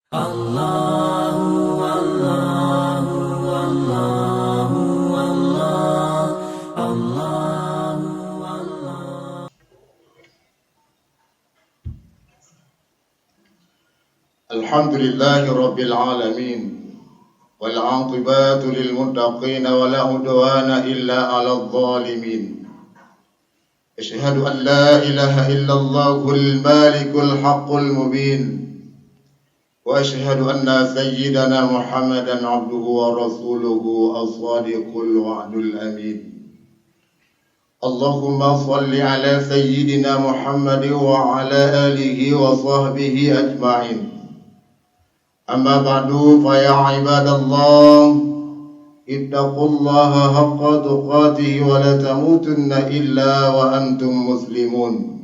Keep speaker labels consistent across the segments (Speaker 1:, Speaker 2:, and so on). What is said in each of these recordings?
Speaker 1: Allahu Allahu Allahu Allah Allahu Allah.
Speaker 2: Alhamdulillahi Rabbil Alamin wal 'aqibatu lil muttaqin wa la udwana illa 'alal zalimin. Asyhadu an la ilaha illallahul malikul haqqul mubin. Wa asyhadu anna sayyidana Muhammadan 'abduhu wa rasuluhu as-sadiqul wa'dul amin. Allahumma salli ala sayyidina Muhammad wa ala alihi wa sahbihi ajma'in. Amma ba'du fa ya ibadallah ittaqullaha haqqa tuqatih wa la tamutunna illa wa antum muslimun.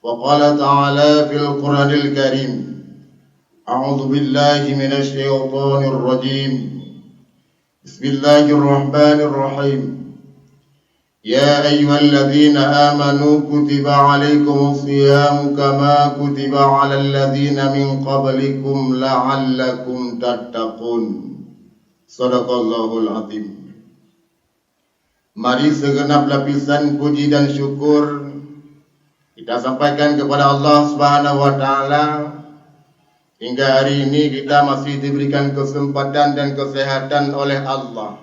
Speaker 2: Wa qala ta'ala fil Qur'anil Karim, a'udzu billahi minasy syaithanir rajim. Bismillahirrahmanirrahim. Ya ayyuhalladzina amanu kutiba 'alaikumus syiyamu kama kutiba 'alal ladzina min qablikum la'allakum tattaqun. Shadaqallahul azim. Mari segenap lapisan puji dan syukur kita sampaikan kepada Allah Subhanahu wa taala. Hingga hari ini kita masih diberikan kesempatan dan kesehatan oleh Allah.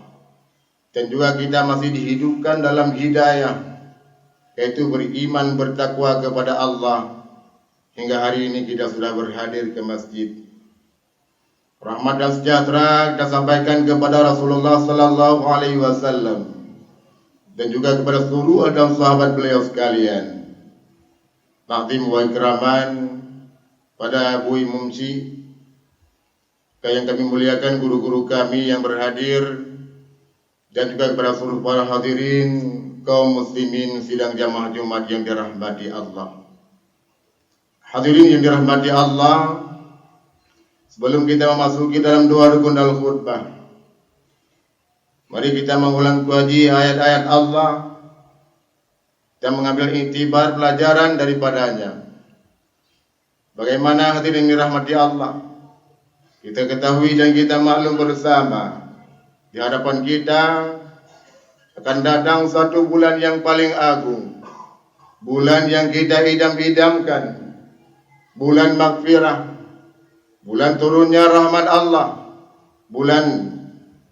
Speaker 2: Dan juga kita masih dihidupkan dalam hidayah, yaitu beriman bertakwa kepada Allah. Hingga hari ini kita sudah berhadir ke masjid. Rahmat dan sejahtera kita sampaikan kepada Rasulullah sallallahu alaihi wasallam dan juga kepada seluruh dan sahabat beliau sekalian. Ta'zim wa ikraman pada Abu Mumsi yang kami muliakan, guru-guru kami yang berhadir, dan juga kepada seluruh para hadirin kaum muslimin sidang jamaah Jumat yang dirahmati Allah. Hadirin yang dirahmati Allah, sebelum kita memasuki dalam dua rukun al-khutbah, mari kita mengulang kaji ayat-ayat Allah dan mengambil iktibar pelajaran daripadanya. Bagaimana hadirin dirahmati Allah? Kita ketahui dan kita maklum bersama, di hadapan kita akan datang satu bulan yang paling agung, bulan yang kita idam-idamkan, bulan maghfirah, bulan turunnya rahmat Allah, bulan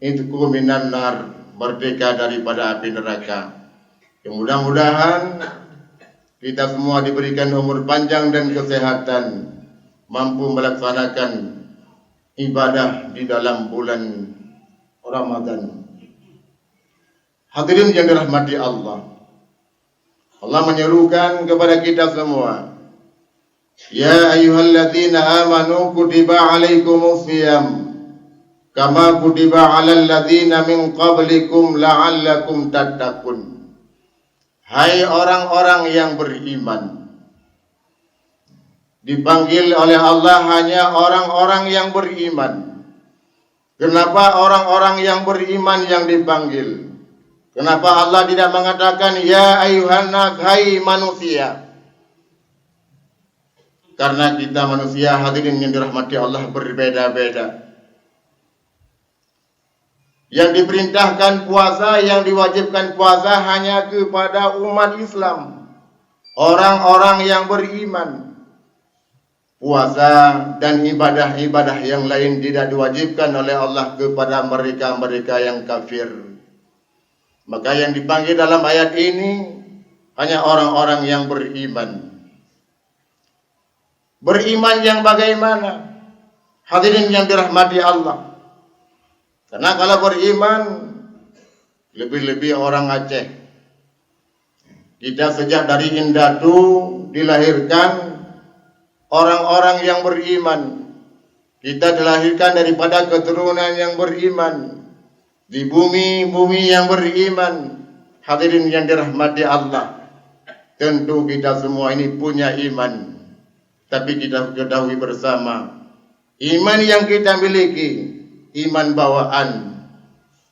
Speaker 2: itqu minan nar, merdeka daripada api neraka. Yang mudah-mudahan kita semua diberikan umur panjang dan kesehatan, mampu melaksanakan ibadah di dalam bulan Ramadan. Hadirin yang dirahmati Allah, Allah menyerukan kepada kita semua, ya ayyuhalladzina amanu kutiba 'alaikumus syiyam kama kutiba 'alal ladzina min qablikum la'allakum tattaqun. Hai orang-orang yang beriman. Dipanggil oleh Allah hanya orang-orang yang beriman. Kenapa orang-orang yang beriman yang dipanggil? Kenapa Allah tidak mengatakan ya ayyuhan nas, hai manusia? Karena kita manusia, hadirin yang dirahmati Allah, berbeda-beda. Yang diperintahkan puasa, yang diwajibkan puasa hanya kepada umat Islam, orang-orang yang beriman. Puasa dan ibadah-ibadah yang lain tidak diwajibkan oleh Allah kepada mereka-mereka yang kafir. Maka yang dipanggil dalam ayat ini hanya orang-orang yang beriman. Beriman yang bagaimana? Hadirin yang dirahmati Allah. Karena kalau beriman, lebih-lebih orang Aceh. Kita sejak dari Indatu dilahirkan orang-orang yang beriman. Kita dilahirkan daripada keturunan yang beriman, di bumi yang beriman. Hadirin yang dirahmati Allah, tentu kita semua ini punya iman. Tapi kita ketahui bersama, iman yang kita miliki, iman bawaan.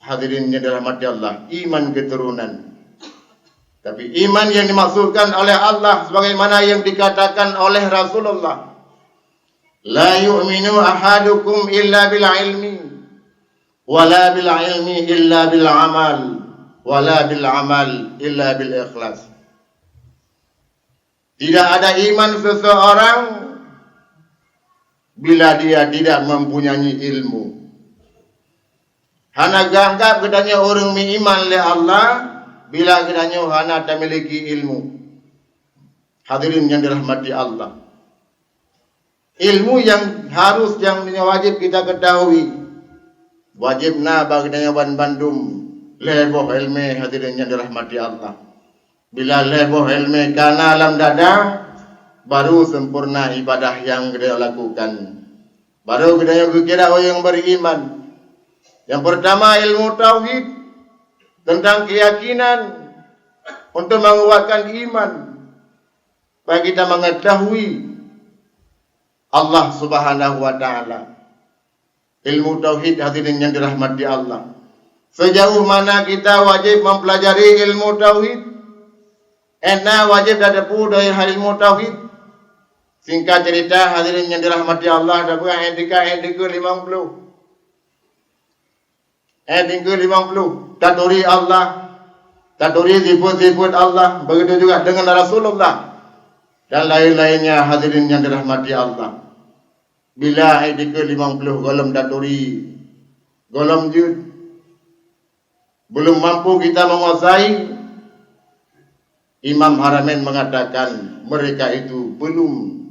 Speaker 2: Hadirin yang dirahmati Allah, iman keturunan. Tapi iman yang dimaksudkan oleh Allah sebagaimana yang dikatakan oleh Rasulullah, La yu'minu ahadukum illa bil ilmi, wala bil ilmi illa bil amal, wala bil amal illa bil ikhlas. Tidak ada iman seseorang bila dia tidak mempunyai ilmu. Hana ganggap kedanya orang beriman le Allah bila kedanya hana tak memiliki ilmu. Hadirin yang dirahmati Allah. Ilmu yang harus, yang wajib kita ketahui. Wajib na bagdanya wan bandum leboh ilmu, hadirin yang dirahmati Allah. Bila leboh ilmu kana alam dada, baru sempurna ibadah yang kita lakukan. Baru kita kira orang yang beriman. Yang pertama ilmu tauhid tentang keyakinan untuk menguatkan iman. Supaya kita mengetahui Allah Subhanahu wa taala. Ilmu tauhid, hadirin yang dirahmati Allah. Sejauh mana kita wajib mempelajari ilmu tauhid? Ena wajib ada pu dari ilmu tauhid. Singkat cerita, hadirin yang dirahmati Allah, ada bukan ayat 50. Ayat 50. Taduri Allah, taduri sifat-sifat Allah, begitu juga dengan Rasulullah dan lain-lainnya, hadirin yang dirahmati Allah. Bila ayat 50 golem taduri, golem jud, belum mampu kita menguasai, Imam Haramain mengatakan mereka itu belum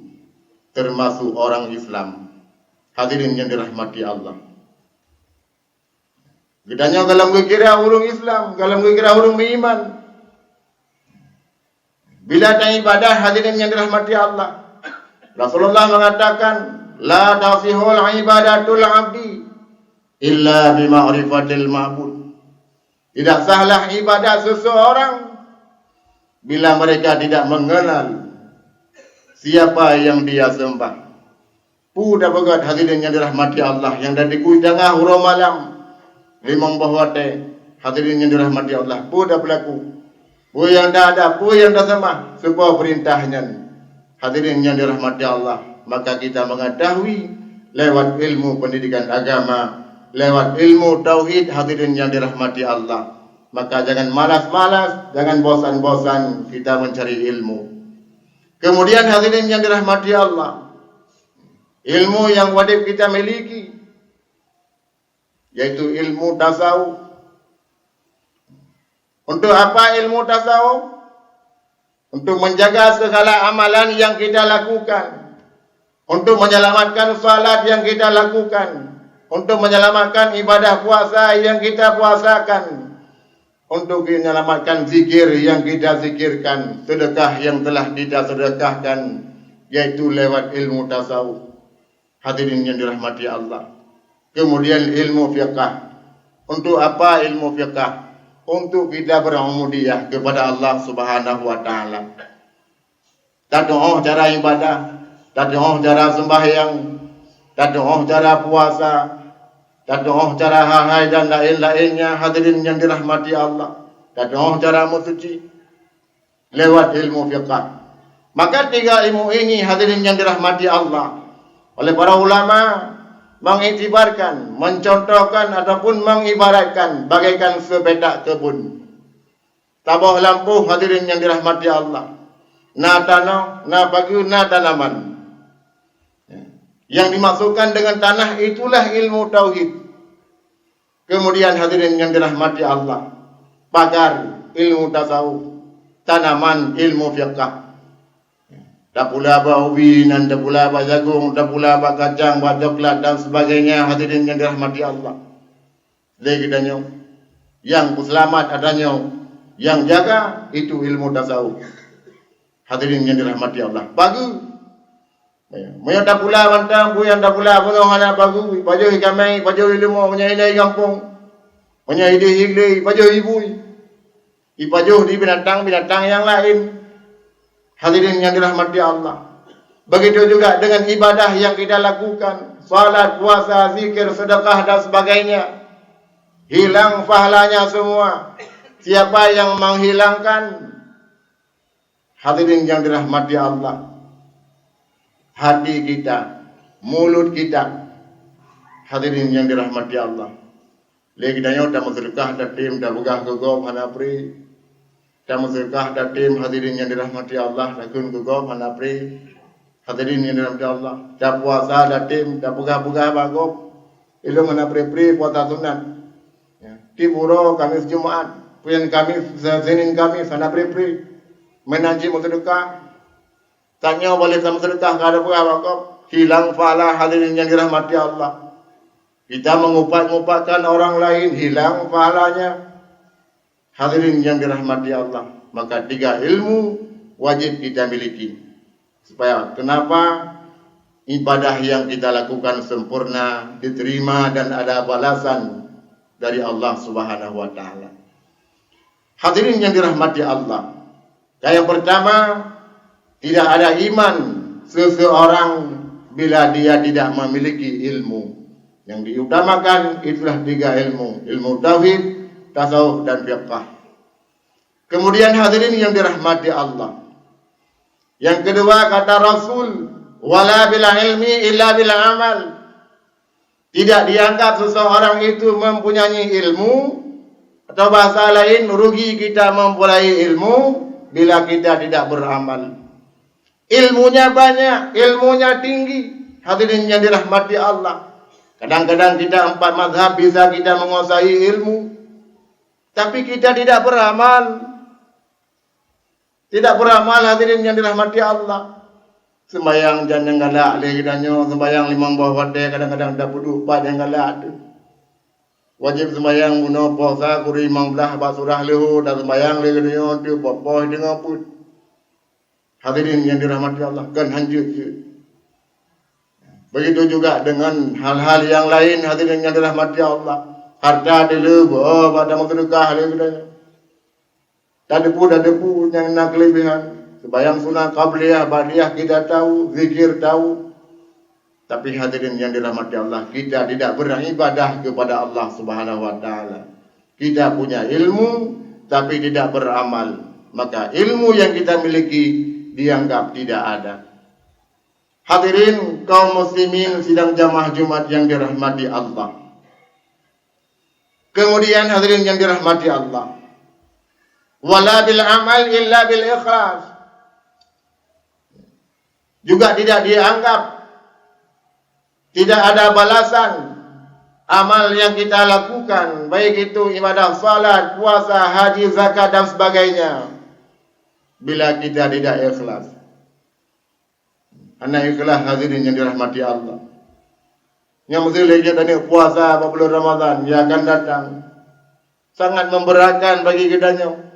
Speaker 2: termasuk orang Islam. Hadirin yang dirahmati Allah. Gedanya kalau kira orang Islam, kalau kira orang beriman. Bila ada ibadah, hadirin yang dirahmati Allah. Rasulullah mengatakan, la tasihul ibadatul abdi illa bima'rifatil ma'bud. Tidak sahlah ibadah seseorang bila mereka tidak mengenal siapa yang dia sembah. Pudah begat, hadirin yang dirahmati Allah, yang dari tengah huruf malam. Limang bahwate, hadirin yang dirahmati Allah, pudah berlaku. Pu yang dah ada, pu yang dah sama, sebuah perintahnya. Hadirin yang dirahmati Allah, maka kita mengetahui lewat ilmu pendidikan agama, lewat ilmu tauhid, hadirin yang dirahmati Allah. Maka jangan malas-malas, jangan bosan-bosan kita mencari ilmu. Kemudian hadirin yang dirahmati Allah, ilmu yang wajib kita miliki, yaitu ilmu tasawuf. Untuk apa ilmu tasawuf? Untuk menjaga segala amalan yang kita lakukan, untuk menyelamatkan salat yang kita lakukan, untuk menyelamatkan ibadah puasa yang kita puasakan, untuk menyelamatkan zikir yang kita zikirkan, sedekah yang telah kita sedekahkan, yaitu lewat ilmu tasawuf. Hadirin yang dirahmati Allah. Kemudian ilmu fiqh. Untuk apa ilmu fiqh? Untuk kita berubudiyah kepada Allah Subhanahu wa taala. Taduh cara ibadah, taduh cara sembahyang, taduh cara puasa, taduh cara hal-hal dan lain-lainnya, hadirin yang dirahmati Allah. Taduh cara mensuci lewat ilmu fiqh. Maka tiga ilmu ini, hadirin yang dirahmati Allah, oleh para ulama mengiktibarkan, mencontohkan ataupun mengibaratkan bagaikan sepetak kebun. Tabah lampu, hadirin yang dirahmati Allah. Na tanah, na bagi, na tanaman. Yang dimaksudkan dengan tanah itulah ilmu tauhid. Kemudian hadirin yang dirahmati Allah, pagar ilmu tasawuf, tanaman ilmu fiqh. Tak pula apa ubi, tak pula apa jagung, tak pula apa kacang, apa coklat dan sebagainya, hadirin yang dirahmati Allah. Lagi adanya yang selamat, adanya yang jaga, itu ilmu tasawuf. Hadirin yang dirahmati Allah. Bagus. Mereka tak pula bantang, yang tak pula penuh anak bagus. Baju ikamai, baju ilmu, punya ilai kampung, punya ide higlai, baju ibu. Baju di binatang-binatang yang lain. Hadirin yang dirahmati Allah. Begitu juga dengan ibadah yang kita lakukan, salat, puasa, zikir, sedekah dan sebagainya. Hilang pahalanya semua. Siapa yang menghilangkan? Hadirin yang dirahmati Allah, hati kita mulut kita. Hadirin yang dirahmati Allah. Lagi danyo dah sedekah dah tim dah begah gegop hana pri. Dah sedekah dah tim hadirin yang dirahmati Allah lakun gegop hana pri. Hadirin yang dirahmati Allah. Dah puasa dah tim dah begah-begah bagop. Ilmu hana pri puasa sunat. Ya. Di buro Kamis Jumaat, puyan Kamis Senin Kamis hana pri. Menaji sedekah. Tanya boleh sama sedekah kada begah bagop. Hilang pahala hadirin yang dirahmati Allah. Kita mengupat-ngupatkan orang lain, hilang pahalanya. Hadirin yang dirahmati Allah. Maka 3 ilmu wajib kita miliki. Supaya kenapa ibadah yang kita lakukan sempurna, diterima dan ada balasan dari Allah Subhanahu wa taala. Hadirin yang dirahmati Allah. Yang pertama, tidak ada iman seseorang bila dia tidak memiliki ilmu. Yang diutamakan itulah 3 ilmu. Ilmu tauhid, tasawuf dan fiqh. Kemudian hadirin yang dirahmati Allah. Yang kedua kata Rasul, wala bil ilmi illa bil amal. Tidak dianggap seseorang itu mempunyai ilmu, atau bahasa lain rugi kita mempunyai ilmu bila kita tidak beramal. Ilmunya banyak, ilmunya tinggi. Hadirin yang dirahmati Allah. Kadang-kadang kita 4 mazhab bisa kita menguasai ilmu, tapi kita tidak beramal. Tidak beramal hadirin yang dirahmati Allah. Sembayang jangan galak lagi danyo, sembayang 5 buah wadai kadang-kadang dapat 4 yang galak tu. Wajib sembayang guna puasa kuri 15 basurah lehu dan sembayang lagi danyo tu popoh dengan put. Hadirin yang dirahmati Allah, kan hanjut je. Begitu juga dengan hal-hal yang lain hadirin yang dirahmati Allah. Harta dilebih pada sedekah lagi dah. Tak depu yang nak kelebihan. Sembahyang sunat qabliyah, ba'diyah kita tahu, zikir tahu. Tapi hadirin yang dirahmati Allah, kita tidak beribadah kepada Allah Subhanahu wa taala. Kita punya ilmu tapi tidak beramal. Maka ilmu yang kita miliki dianggap tidak ada. Hadirin kaum muslimin sidang jamaah Jumat yang dirahmati Allah. Kemudian hadirin yang dirahmati Allah. Wala bil amal illa bil ikhlas. Juga tidak dianggap, tidak ada balasan amal yang kita lakukan, baik itu ibadah salat, puasa, haji, zakat dan sebagainya, bila kita tidak ikhlas. Anak ikhlas hadirin yang dirahmati Allah. Yang mesti lagi tadi puasa bulan Ramadan yang akan datang sangat memberatkan bagi kitanya.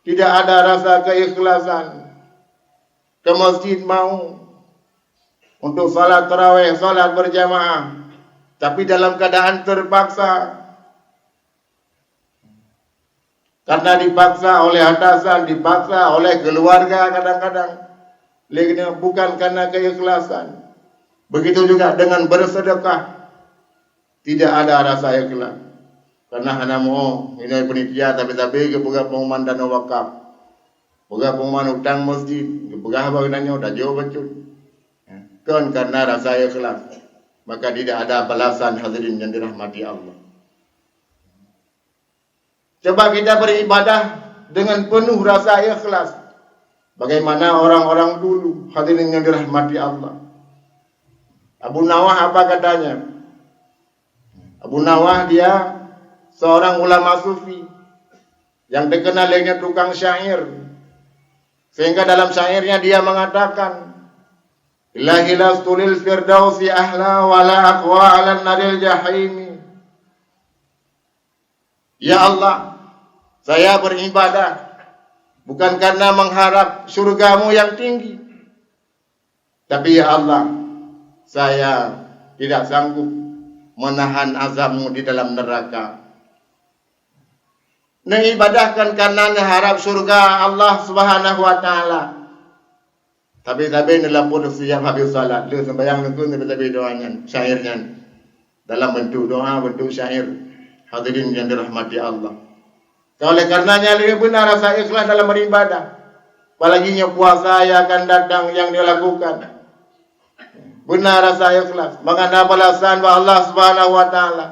Speaker 2: Tidak ada rasa keikhlasan. Ke masjid mau untuk salat tarawih, salat berjamaah, tapi dalam keadaan terpaksa. Karena dipaksa oleh atasan, dipaksa oleh keluarga kadang-kadang. Bukan karena keikhlasan. Begitu juga dengan bersedekah. Tidak ada rasa ikhlas. Karena hanya mau ini penitia tapi kebuka pengumuman dana wakaf. Buka pengumuman hutang masjid. Kebuka baginanya dah jauh betul. Kan karena rasa ikhlas. Maka tidak ada balasan hadirin yang dirahmati Allah. Coba kita beribadah dengan penuh rasa ikhlas. Bagaimana orang-orang dulu hadirin yang dirahmati Allah. Abu Nawah apa katanya? Abu Nawah dia seorang ulama sufi yang dikenal dengan tukang syair. Sehingga dalam syairnya dia mengatakan, Ilahi lastulil firdausi ahla wala aqwa ala naril jahimi. Ya Allah, saya beribadah bukan karena mengharap surgamu yang tinggi. Tapi ya Allah, saya tidak sanggup menahan azabmu di dalam neraka. Mengibadahkan karena harap surga Allah Subhanahu wa taala. Tapi dalam pun siap habis salat, dia sembahyang nunggu tapi doanya, syairnya dalam bentuk doa, bentuk syair. Hadirin yang dirahmati Allah. Oleh karenanya lebih benar rasa ikhlas dalam beribadah. Apalagi puasa yang akan datang yang dia lakukan. benar rasa ikhlas. Maka ada balasan wa Allah Subhanahu wa taala.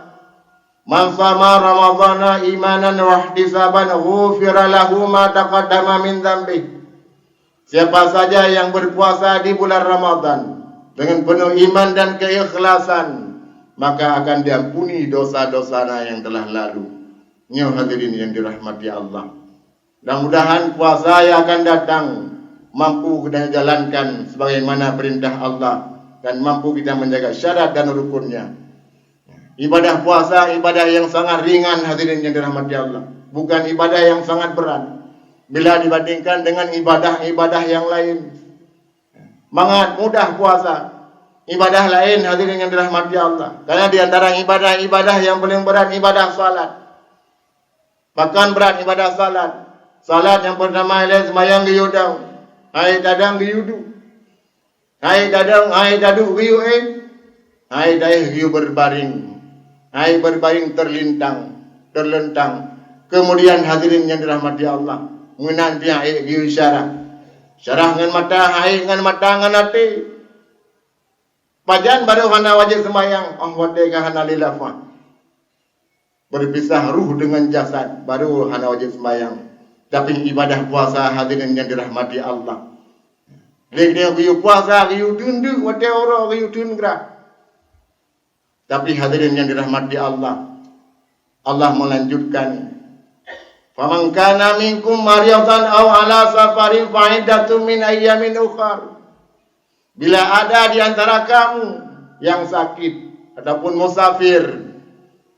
Speaker 2: Man sama Ramadhana imanan wa ihtisaban ghufira lahu ma taqaddama min dhanbi. Siapa saja yang berpuasa di bulan Ramadan dengan penuh iman dan keikhlasan, maka akan diampuni dosa-dosanya yang telah lalu. Nyo hadirin yang dirahmati Allah. Mudah-mudahan puasa yang akan datang mampu kita jalankan sebagaimana perintah Allah dan mampu kita menjaga syarat dan rukunnya. Ibadah puasa ibadah yang sangat ringan hadirin yang dirahmati Allah, bukan ibadah yang sangat berat bila dibandingkan dengan ibadah-ibadah yang lain. Sangat mudah puasa. Ibadah lain hadirin yang dirahmati Allah, karena di antara ibadah-ibadah yang paling berat ibadah salat. Bahkan berat ibadah salat. Salat yang pertama ialah sembahyang giyudang. Hai dadang giyudu. Hai dadang, hai dadu giyu hai daih giyu berbaring. Hai berbaring terlentang. Kemudian hadirin yang dirahmati Allah, menanti hai giyu syarah. Syarah dengan mata, hai dengan mata, dengan hati. Pajan baru hana wajib sembahyang, wadega hana lilafah. Berpisah ruh dengan jasad, baru hana wajib sembahyang. Tapi ibadah puasa hadirin yang dirahmati Allah. Dia giyu puasa, giyu tundu, wate oro, giyu tungra. Tapi hadirin yang dirahmati Allah, Allah melanjutkan. Faman kana minkum maridan aw ala safarin fa iddatun min ayyamin ukhar. Bila ada di antara kamu yang sakit ataupun musafir,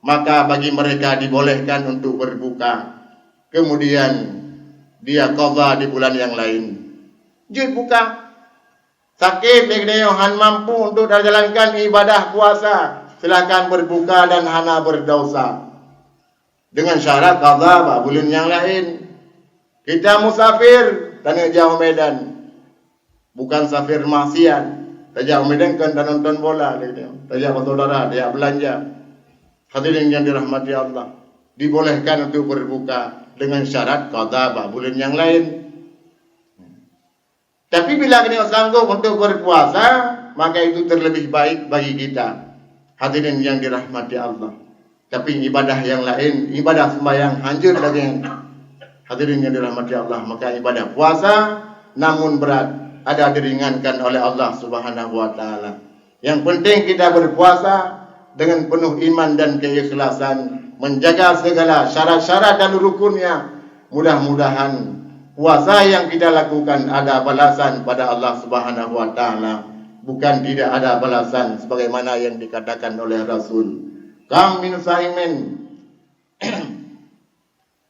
Speaker 2: maka bagi mereka dibolehkan untuk berbuka. Kemudian dia qadha di bulan yang lain. Jid buka. Sakit dia han mampu untuk jalankan ibadah puasa, silakan berbuka dan hana berdosa. Dengan syarat qadha bulan yang lain. Kita musafir tanah jauh Medan. Bukan safir maksiat. Tajak Medan kan dan nonton bola dia. Tajak saudara dia belanja. Hadirin yang dirahmati Allah, dibolehkan untuk berbuka dengan syarat qadha bulan yang lain. Tapi bila kita sanggup untuk berpuasa, maka itu terlebih baik bagi kita. Hadirin yang dirahmati Allah. Tapi ibadah yang lain, ibadah sembahyang hancur lagi. Hadirin yang dirahmati Allah, maka ibadah puasa namun berat ada diringankan oleh Allah Subhanahu wa taala. Yang penting kita berpuasa dengan penuh iman dan keikhlasan, menjaga segala syarat-syarat dan rukunnya. Mudah-mudahan puasa yang kita lakukan ada balasan pada Allah Subhanahu wa taala, bukan tidak ada balasan sebagaimana yang dikatakan oleh Rasul. Kam min saimin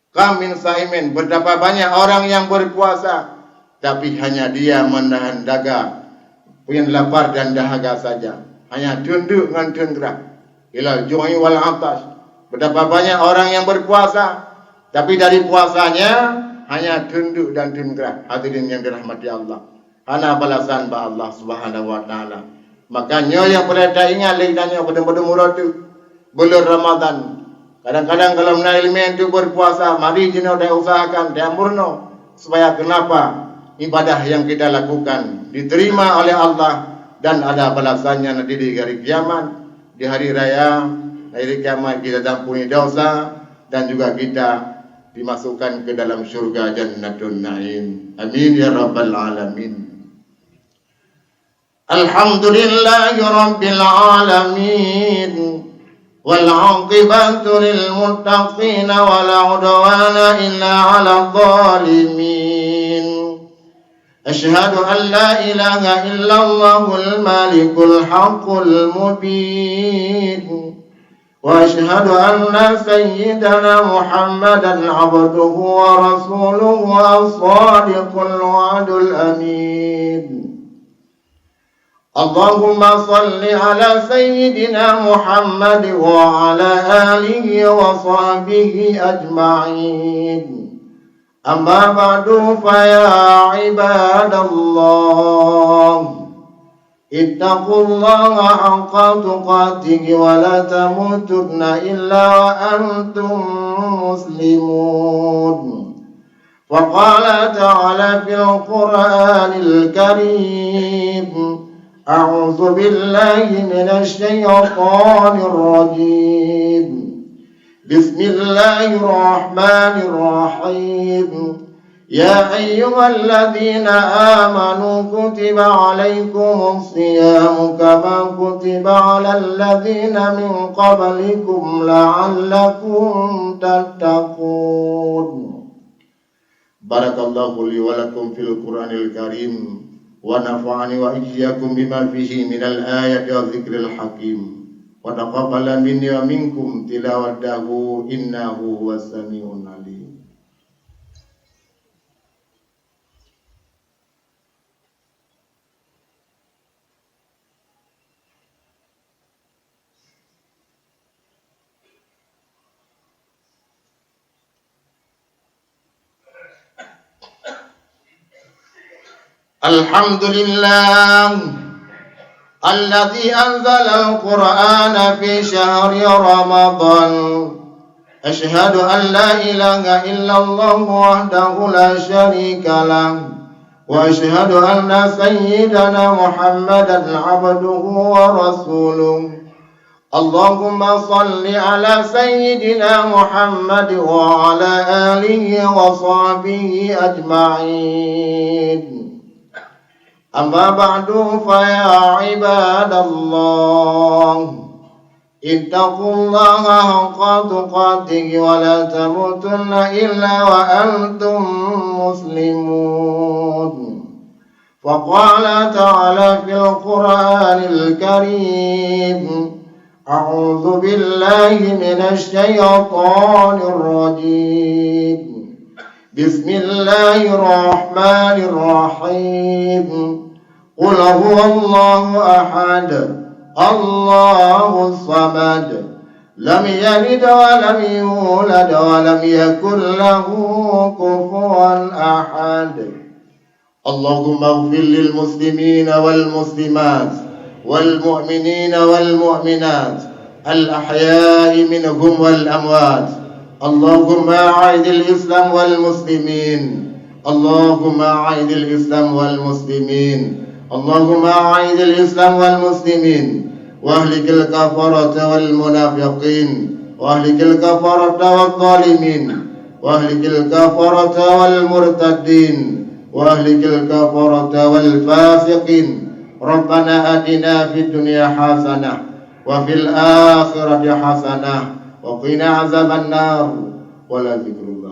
Speaker 2: Kam min saimin, betapa banyak orang yang berpuasa tapi hanya dia menahan dahaga, punya lapar dan dahaga saja, hanya tunduk dengan tenggerak. Ilal ju'i wal atas. Betapa banyak orang yang berpuasa tapi dari puasanya hanya tunduk dan tenggerak. Hadirin yang dirahmati Allah, hana balasan ba Allah Subhanahu wa taala. Makanya yang perlu ingat lagi tanya pada murad tu bulan Ramadan. Kadang-kadang kalau nak ilmu itu berpuasa, mari jino dah usahakan dia murno supaya kenapa ibadah yang kita lakukan diterima oleh Allah dan ada balasannya nanti di hari kiamat, di hari raya. Hari kiamat kita diampuni dosa dan juga kita dimasukkan ke dalam syurga Jannatun Naim. Amin ya rabbal alamin. Alhamdulillahi rabbil alamin. Wal 'aqibatu lil muttaqin wa la 'udwana illa 'alal zalimin. Asyhadu an la ilaha illallahul malikul haqqul mubin. وأشهد أن سيدنا محمدا عبده ورسوله الصادق الوعد الأمين. اللهم صل على سيدنا محمد وعلى آله وصحبه أجمعين. أما بعد فيا عباد الله اتقوا الله حق تقاته ولا تموتن إلا وأنتم مسلمون. وقال تعالى في القرآن الكريم أعوذ بالله من الشيطان الرجيم. بسم الله الرحمن الرحيم. يا أيها الذين آمنوا كتب عليكم الصيام كما كتب على الذين من قبلكم لعلكم تتقون. Barakallahu li wa lakum fil Qur'anil Karim wa nafa'ani wa iyyakum bima fihi minal ayati wa dzikril hakim wa taqabbala minni wa minkum tilawatahu innahu huwas samiun alim. Alhamdulillah alladzi anzala al-Qur'ana fi syahri Ramadan. Asyhadu an la ilaha illallah wahdahu la syarika lah wa asyhadu anna sayyidana Muhammadan abduhu wa rasuluh. Allahumma salli ala sayyidina Muhammad wa ala alihi wa sahbihi ajma'in. Amma ba'du fa ya ibadallah ittaqullaha haqqa tuqatih wa la tamutunna illa wa antum muslimun. Faqala ta'ala fil Qur'anil Karim. A'udzu billahi minasy syaithanir rajim. Bismillahirrahmanirrahim. Qul huwallahu ahad, Allahus samad, lam yalid wa lam yulad wa lam yakul lahu kufuwan ahad. Allahumma ighfir lil muslimina wal muslimat wal mu'minina wal mu'minat al ahya'i minhum wal amwat. Allahumma a'idil Islam wal muslimin. Allahumma a'idil Islam wal muslimin. Allahumma a'idil Islam wal muslimin wa ahlikil kafarata wal munafiqin wa ahlikil kafarata wal zalimin wa ahlikil kafarata wal murtaddin wa ahlikil kafarata wal fasiqin. Rabbana atina fid dunya hasanah wa fil akhirati hasanah wa qina azaban nar wa la dzikrullah